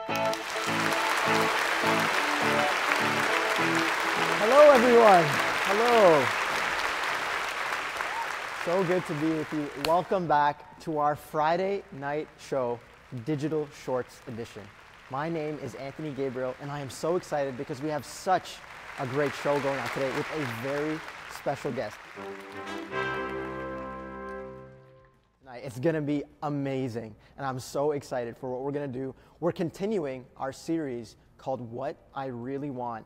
Hello, everyone. Hello. So good to be with you. Welcome back to our Friday night show, Digital Shorts Edition. My name is Anthony Gabriel, and I am so excited because we have such a great show going on today with a very special guest. Tonight, it's going to be amazing, and I'm so excited for what we're going to do. We're continuing our series called What I Really Want.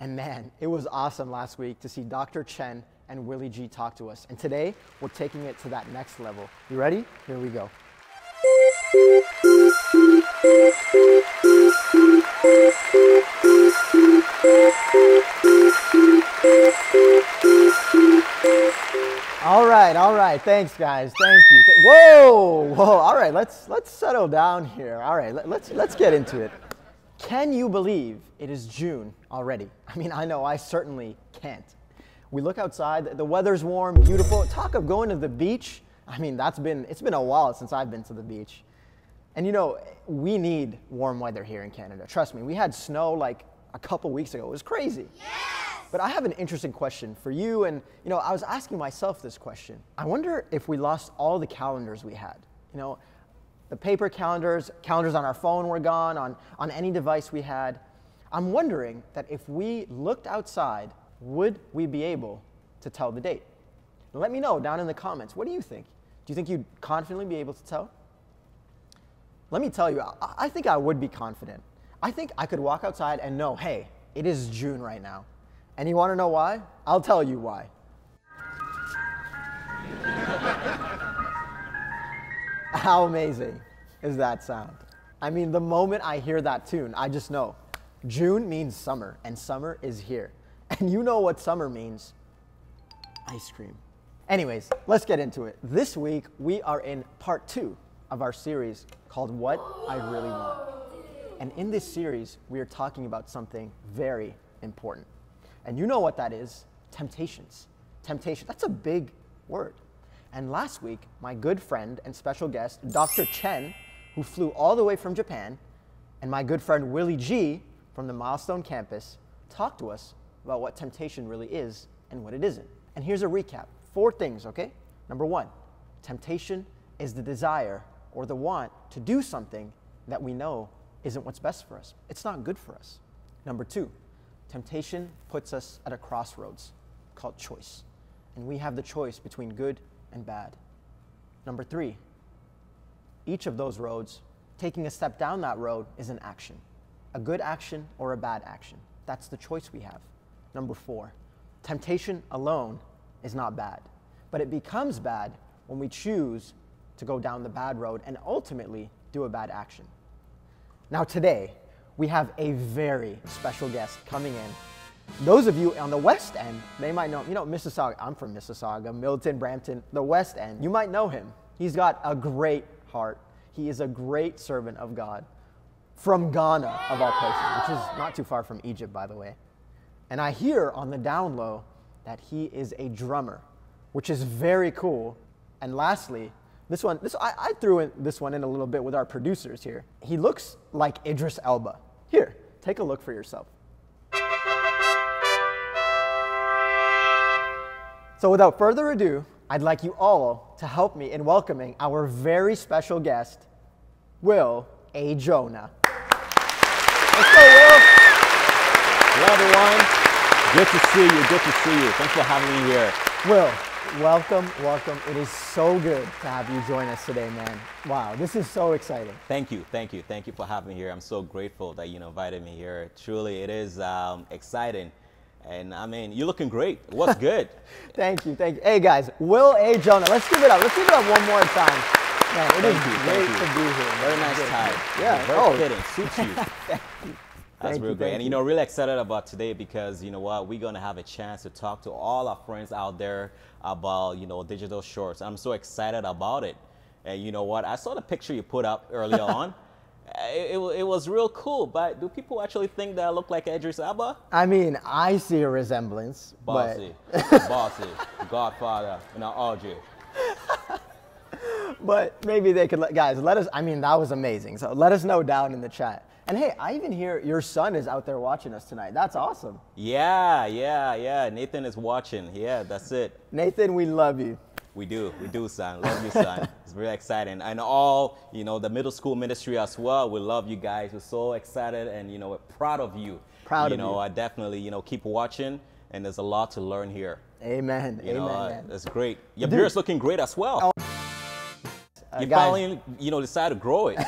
And man, it was awesome last week to see Dr. Chen and Willie G talk to us. And today, we're taking it to that next level. You ready? Here we go. All right. Thanks, guys. Thank you. Whoa. All right. Let's settle down here. All right. Let's get into it. Can you believe it is June already? I mean, I know I certainly can't. We look outside, the weather's warm, beautiful. Talk of going to the beach. I mean, it's been a while since I've been to the beach. And you know, we need warm weather here in Canada. Trust me, we had snow like a couple weeks ago. It was crazy. Yes! But I have an interesting question for you. And you know, I was asking myself this question. I wonder if we lost all the calendars we had. You know, the paper calendars on our phone were gone, on any device we had. I'm wondering that if we looked outside, would we be able to tell the date? Let me know down in the comments. What do you think? Do you think you'd confidently be able to tell? Let me tell you, I think I would be confident. I think I could walk outside and know, hey, it is June right now. And you want to know why? I'll tell you why. How amazing is that sound? I mean, the moment I hear that tune, I just know June means summer, and summer is here. And you know what summer means? Ice cream. Anyways, let's get into it. This week, we are in part 2 of our series called What I Really Want. And in this series, we are talking about something very important. And you know what that is? Temptations. Temptation, that's a big word. And last week, my good friend and special guest, Dr. Chen, who flew all the way from Japan, and my good friend Willie G from the Milestone campus, talked to us about what temptation really is and what it isn't. And here's a recap. 4 things, okay? Number 1, temptation is the desire or the want to do something that we know isn't what's best for us. It's not good for us. Number 2, temptation puts us at a crossroads called choice. And we have the choice between good and bad. Number 3, each of those roads, taking a step down that road is an action. A good action or a bad action. That's the choice we have. Number 4, temptation alone is not bad, but it becomes bad when we choose to go down the bad road and ultimately do a bad action. Now today, we have a very special guest coming in. Those of you on the West End, they might know, you know, Mississauga. I'm from Mississauga, Milton, Brampton, the West End. You might know him. He's got a great heart. He is a great servant of God from Ghana, of all places, which is not too far from Egypt, by the way. And I hear on the down low that he is a drummer, which is very cool. And lastly, I threw this one in a little bit with our producers here. He looks like Idris Elba. Here, take a look for yourself. So without further ado, I'd like you all to help me in welcoming our very special guest, Will A. Jonah. Let's go, Will. Hello, everyone. Good to see you. Good to see you. Thanks for having me here. Will, welcome. It is so good to have you join us today, man. Wow, this is so exciting. Thank you for having me here. I'm so grateful that you invited me here. Truly, it is exciting. And I mean, you're looking great. What's good? Thank you. Hey guys, Will A. Jonah. Let's give it up. Let's give it up one more time. Man, it is great to be here. Very nice tie. Yeah. Very fitting. Suits you. Thank you. That's real great. And you know, really excited about today because you know what, we're gonna have a chance to talk to all our friends out there about, you know, digital shorts. I'm so excited about it. And you know what, I saw the picture you put up earlier on. It was real cool, but do people actually think that I look like Idris Elba? I mean, I see a resemblance. Bossy, Godfather, and RJ. But maybe they could, guys, let us, I mean, that was amazing. So let us know down in the chat. And hey, I even hear your son is out there watching us tonight. That's awesome. Yeah. Nathan is watching. Yeah, that's it. Nathan, we love you. We do, son. Love you, son. It's really exciting. And all, the middle school ministry as well. We love you guys. We're so excited and, we're proud of you. Proud of you. I definitely, keep watching. And there's a lot to learn here. Amen. Amen. That's great. Your beard's looking great as well. You guys, finally, decided to grow it.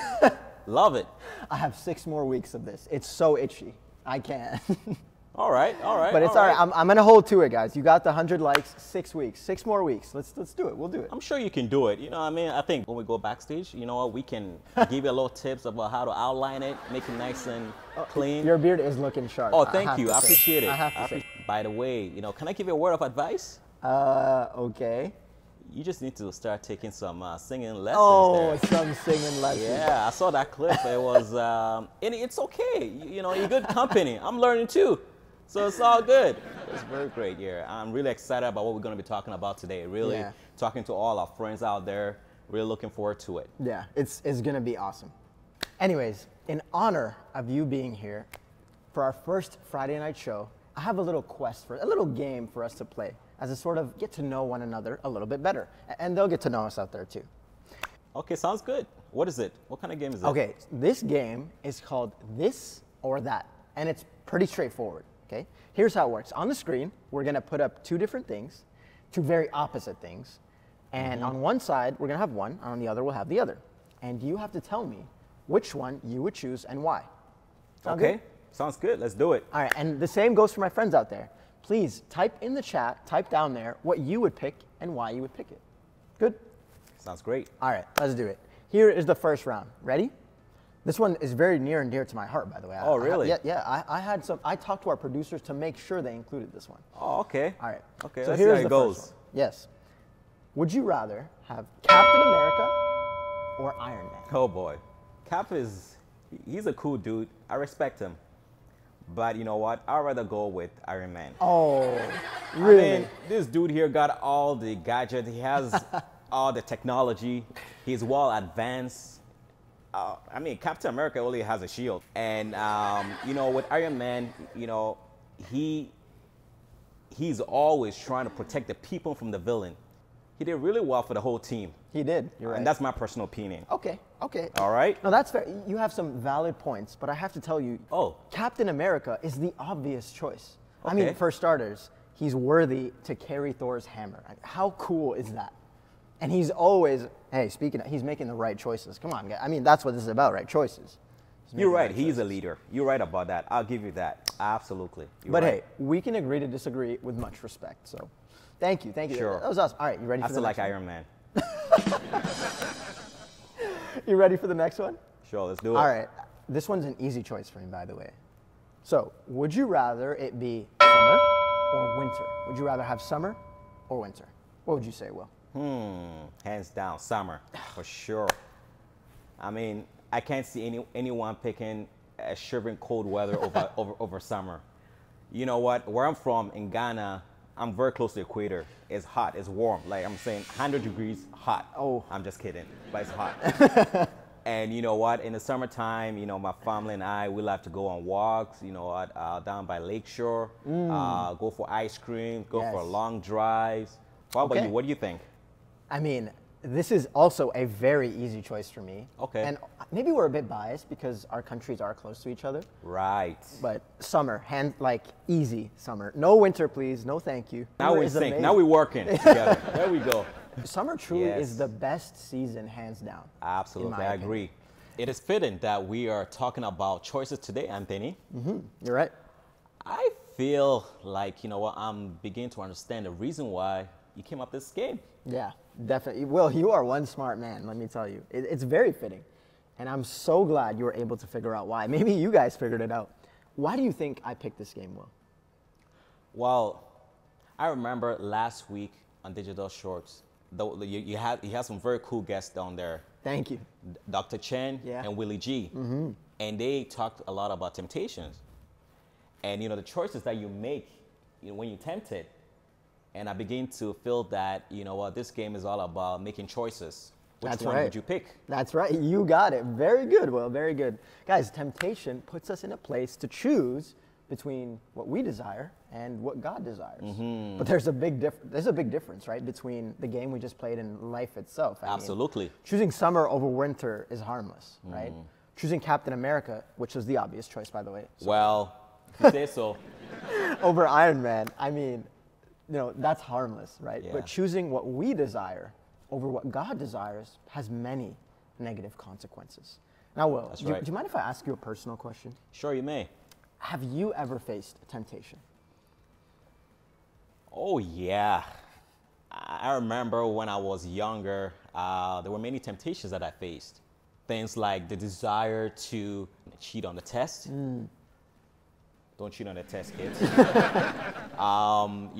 Love it. I have 6 more weeks of this. It's so itchy. I can't. All right. But it's all right. I'm going to hold to it, guys. You got the 100 likes, 6 weeks. 6 more weeks. Let's do it. We'll do it. I'm sure you can do it. I think when we go backstage, we can give you a little tips about how to outline it, make it nice and clean. Your beard is looking sharp. Oh, thank you. I appreciate it. I have to say. By the way, can I give you a word of advice? Okay. You just need to start taking some singing lessons. Oh, some singing lessons. Yeah, I saw that clip. It was, and it's okay. You're good company. I'm learning too. So it's all good. It's very great. Yeah, I'm really excited about what we're going to be talking about today. Really talking to all our friends out there. Really looking forward to it. Yeah, it's going to be awesome. Anyways, in honor of you being here for our first Friday night show, I have a little a little game for us to play as a sort of get to know one another a little bit better. And they'll get to know us out there too. Okay, sounds good. What is it? What kind of game is it? Okay, this game is called This or That, and it's pretty straightforward, okay? Here's how it works. On the screen, we're gonna put up 2 different things, 2 very opposite things, and on one side, we're gonna have one, and on the other, we'll have the other. And you have to tell me which one you would choose and why. Sound okay, good? Sounds good. Let's do it. All right, and the same goes for my friends out there. Please type in the chat, type down there what you would pick and why you would pick it. Good? Sounds great. All right, let's do it. Here is the first round. Ready? This one is very near and dear to my heart, by the way. Oh, really? I talked to our producers to make sure they included this one. Oh, okay. All right. Okay, so let's see how here's it the goes. first one. Yes. Would you rather have Captain America or Iron Man? Oh, boy. Cap he's a cool dude. I respect him. But you know what? I'd rather go with Iron Man. Oh, really? I mean, this dude here got all the gadgets. He has all the technology. He's well advanced. I mean, Captain America only has a shield. And, with Iron Man, he's always trying to protect the people from the villain. He did really well for the whole team. He did. You're right. And that's my personal opinion. Okay. All right? No, that's fair. You have some valid points, but I have to tell you, Captain America is the obvious choice. Okay. I mean, for starters, he's worthy to carry Thor's hammer. How cool is that? And he's always, he's making the right choices. Come on, guys. I mean, that's what this is about, right? Choices. You're right. He's a leader. You're right about that. I'll give you that. Absolutely. But hey, we can agree to disagree with much respect. So thank you. Sure. That was awesome. All right, you ready for the next one? I still like Iron Man. You ready for the next one? Sure, let's do it. All right. This one's an easy choice for me, by the way. So, would you rather it be summer or winter? Would you rather have summer or winter? What would you say, Will? Hands down, summer, for sure. I mean, I can't see anyone picking a shivering cold weather over summer. You know what? Where I'm from, in Ghana, I'm very close to the equator. It's hot, it's warm. Like I'm saying, 100 degrees hot. Oh. I'm just kidding, but it's hot. And you know what? In the summertime, my family and I, we like to go on walks, down by Lakeshore, go for ice cream, go for long drives. How about you? What do you think? I mean, this is also a very easy choice for me. Okay. And maybe we're a bit biased because our countries are close to each other. Right. But summer, easy summer. No winter, please. No, thank you. Now we think. Now we're working together. There we go. Summer truly is the best season, hands down. Absolutely, I agree. It is fitting that we are talking about choices today, Anthony. You're right. I feel like, I'm beginning to understand the reason why you came up with this game. Yeah, definitely. Will, you are one smart man, let me tell you. It's very fitting. And I'm so glad you were able to figure out why. Maybe you guys figured it out. Why do you think I picked this game, Will? Well, I remember last week on Digital Shorts, you had some very cool guests down there. Thank you. Dr. Chen and Willie G. And they talked a lot about temptations. And, the choices that you make when you're tempted. And I begin to feel that, this game is all about making choices. Which one would you pick? That's right. You got it. Very good, Will. Very good. Guys, temptation puts us in a place to choose between what we desire and what God desires. But there's a big difference, right, between the game we just played and life itself. I mean, Absolutely. choosing summer over winter is harmless, right? Choosing Captain America, which was the obvious choice, by the way. Well, if you say so. Over Iron Man, I mean, that's harmless, right? Yeah. But choosing what we desire over what God desires has many negative consequences. Now, Will, do you mind if I ask you a personal question? Sure, you may. Have you ever faced temptation? Oh, yeah. I remember when I was younger, there were many temptations that I faced. Things like the desire to cheat on the test. Don't cheat on the test, kids. You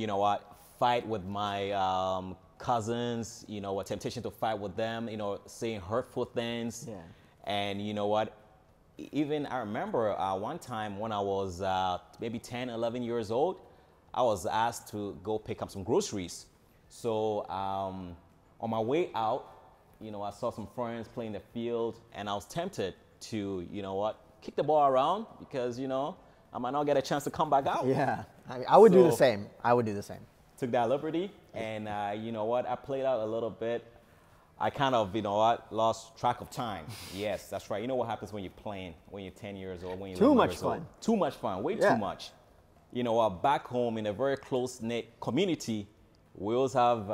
know what? Fight with my cousins, a temptation to fight with them, saying hurtful things. Yeah. And you know what? Even I remember one time when I was maybe 10, 11 years old, I was asked to go pick up some groceries. So on my way out, I saw some friends playing the field, and I was tempted to, kick the ball around because, I might not get a chance to come back out. Yeah, I would do the same. I would do the same. Took that liberty, and you know what? I played out a little bit. I kind of, lost track of time. Yes, that's right. You know what happens when you're playing, when you're 10 years old, when you're Too much fun. Too much fun, way too much. Back home in a very close-knit community, we always have,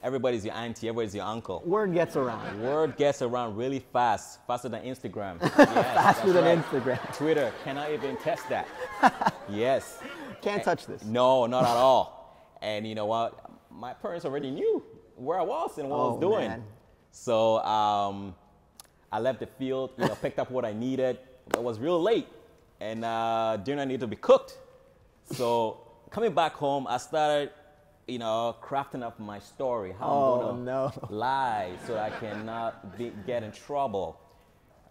everybody's your auntie, everybody's your uncle. Word gets around. Word gets around really fast, faster than Instagram. Yes, faster than Instagram. Twitter, cannot even test that. Yes. Can't touch this. No, not at all. And you know what? My parents already knew where I was and what I was doing. Man. So I left the field, picked up what I needed. It was real late, and dinner needed to be cooked. So coming back home, I started, crafting up my story, how I'm gonna lie so I cannot get in trouble.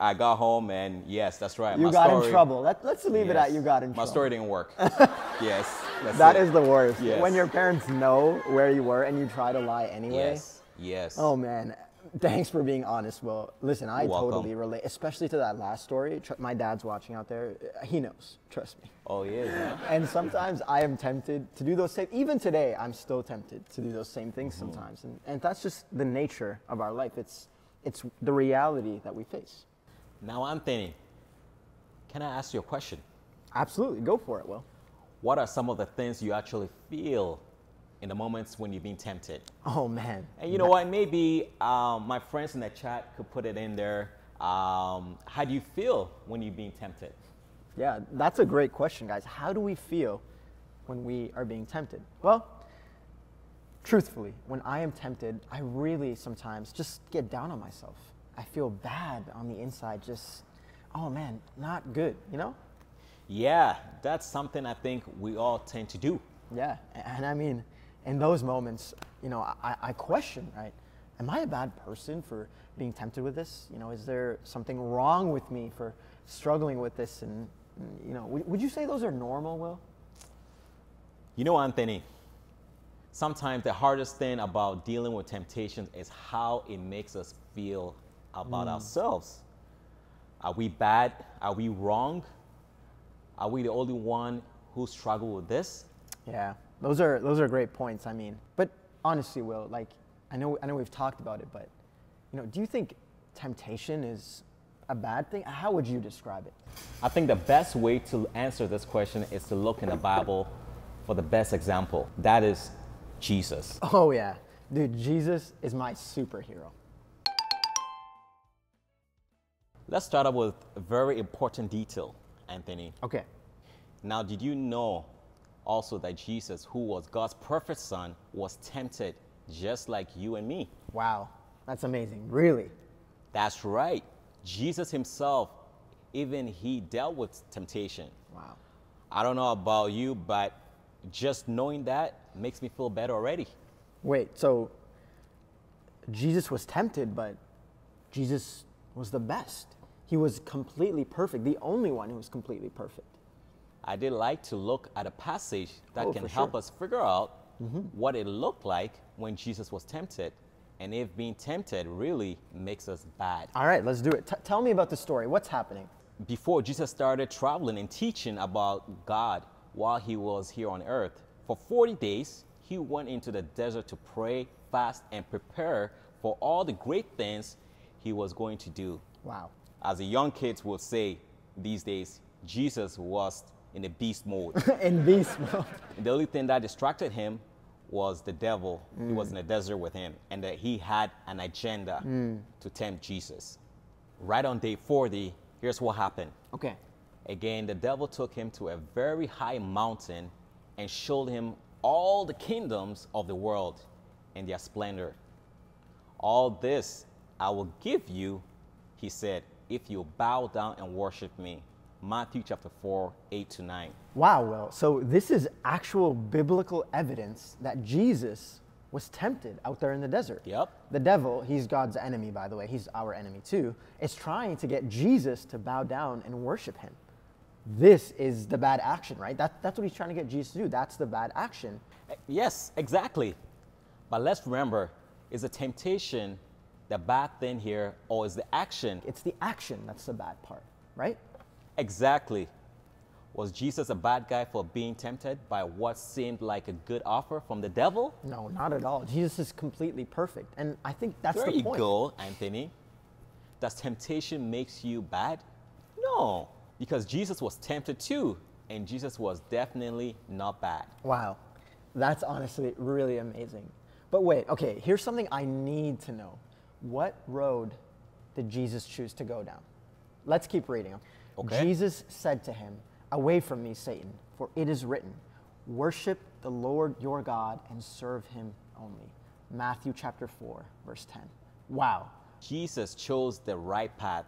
I got home, and yes, that's right. You got in trouble. Let's leave it at you got in trouble. My story didn't work. Yes. That is the worst. Yes. When your parents know where you were and you try to lie anyway. Yes. Oh, man. Thanks for being honest, Will. Listen, I welcome. totally relate, especially to that last story. My dad's watching out there. He knows. Trust me. Oh, he is, huh? And sometimes I am tempted to do those same, even today, I'm still tempted to do those same things sometimes. And that's just the nature of our life. It's the reality that we face. Now, Anthony, can I ask you a question? Absolutely. Go for it, Will. What are some of the things you actually feel in the moments when you're being tempted? Oh, man. And you know what? Maybe my friends in the chat could put it in there. How do you feel when you're being tempted? Yeah, that's a great question, guys. How do we feel when we are being tempted? Well, truthfully, when I am tempted, I really sometimes just get down on myself. I feel bad on the inside, just, oh man, not good, Yeah, that's something I think we all tend to do. Yeah, and I mean, in those moments, I question, right? Am I a bad person for being tempted with this? Is there something wrong with me for struggling with this? And, would you say those are normal, Will? Anthony, sometimes the hardest thing about dealing with temptation is how it makes us feel about ourselves. Are we bad? Are we wrong? Are we the only one who struggle with this? Yeah, those are great points. I mean, but honestly, Will, I know we've talked about it, but do you think temptation is a bad thing? How would you describe it? I think the best way to answer this question is to look in the Bible for the best example. That is Jesus. Oh yeah, dude, Jesus is my superhero. Let's start up with a very important detail, Anthony. Okay. Now, did you know also that Jesus, who was God's perfect son, was tempted just like you and me? Wow, that's amazing. Really? That's right. Jesus himself, even he dealt with temptation. Wow. I don't know about you, but just knowing that makes me feel better already. Wait, so Jesus was tempted, but Jesus was the best. He was completely perfect, the only one who was completely perfect. I did like to look at a passage that can help us figure out what it looked like when Jesus was tempted. and if being tempted really makes us bad. All right, let's do it. Tell me about the story. What's happening? Before Jesus started traveling and teaching about God while he was here on earth, for 40 days, he went into the desert to pray, fast, and prepare for all the great things he was going to do. Wow. As the young kids will say these days, Jesus was in a beast mode. In beast mode. The only thing that distracted him was the devil. He was in the desert with him, and that he had an agenda to tempt Jesus. Right on day 40, here's what happened. Okay. Again, the devil took him to a very high mountain and showed him all the kingdoms of the world and their splendor. All this I will give you, he said, if you bow down and worship me. Matthew chapter 4, 8-9. Wow, Will. So this is actual biblical evidence that Jesus was tempted out there in the desert. Yep. The devil, he's God's enemy, by the way. He's our enemy too. Is trying to get Jesus to bow down and worship him. This is the bad action, right? That's what he's trying to get Jesus to do. That's the bad action. Yes, exactly. But let's remember, is the temptation the bad thing here, or is the action? It's the action that's the bad part, right? Exactly. Was Jesus a bad guy for being tempted by what seemed like a good offer from the devil? No, not at all. Jesus is completely perfect. And I think that's the point. There you go, Anthony. Does temptation makes you bad? No, because Jesus was tempted too, and Jesus was definitely not bad. Wow. That's honestly really amazing. But wait, okay, here's something I need to know. What road did Jesus choose to go down? Let's keep reading. Okay. Jesus said to him, "Away from me, Satan, for it is written, worship the Lord your God and serve him only." Matthew chapter 4, verse 10. Wow. Jesus chose the right path.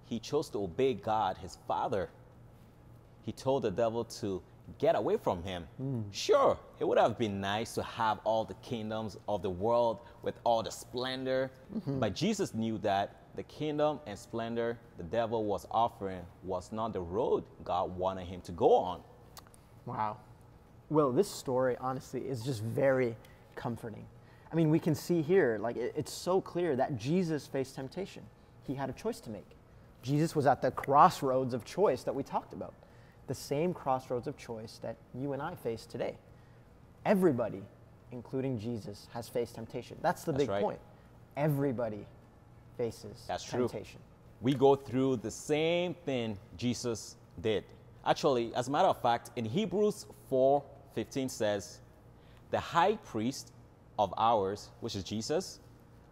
He chose to obey God, his Father. He told the devil to get away from him. Sure, it would have been nice to have all the kingdoms of the world with all the splendor, but Jesus knew that the kingdom and splendor the devil was offering was not the road God wanted him to go on. Wow. Well, this story, honestly, is just very comforting. I mean, we can see here, like, it's so clear that Jesus faced temptation. He had a choice to make. Jesus was at the crossroads of choice that we talked about. The same crossroads of choice that you and I face today. Everybody, including Jesus, has faced temptation. That's the big point. Everybody faces temptation. We go through the same thing Jesus did. Actually, as a matter of fact, in Hebrews 4:15 says, the high priest of ours, which is Jesus,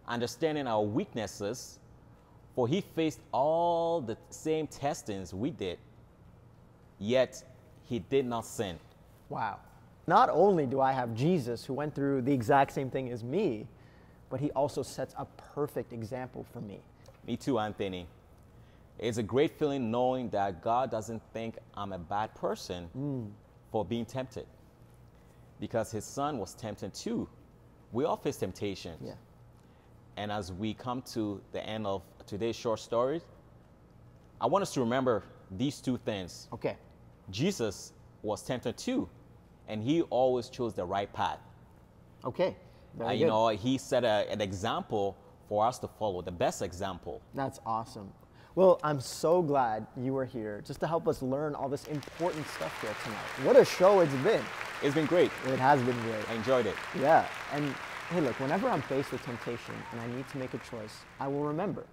understanding our weaknesses, for he faced all the same testings we did, yet he did not sin. Wow. Not only do I have Jesus who went through the exact same thing as me, but he also sets a perfect example for me. Me too, Anthony. It's a great feeling knowing that God doesn't think I'm a bad person for being tempted, because his son was tempted too. We all face temptations. Yeah. And as we come to the end of today's short story, I want us to remember these two things. Okay. Jesus was tempted too, and he always chose the right path. Okay. Very You good. know, he set an example for us to follow, the best example. That's awesome. Well, I'm so glad you were here just to help us learn all this important stuff here tonight. What a show it's been. It's been great. It has been great. I enjoyed it. Yeah. And hey, look, whenever I'm faced with temptation and I need to make a choice, I will remember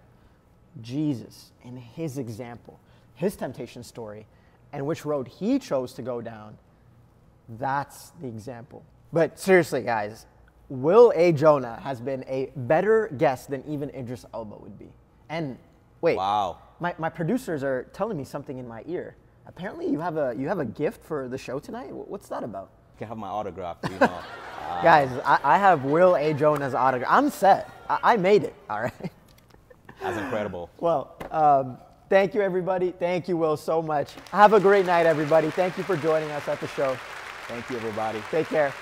Jesus and his example, his temptation story, and which road he chose to go down. That's the example. But seriously, guys, Will A. Jonah has been a better guest than even Idris Elba would be. And wait, wow. My producers are telling me something in my ear. Apparently you have a gift for the show tonight. What's that about? You can have my autograph, you know. Guys, I have Will A. Jonah's autograph. I'm set. I made it, all right? That's incredible. Well, thank you, everybody. Thank you, Will, so much. Have a great night, everybody. Thank you for joining us at the show. Thank you, everybody. Take care.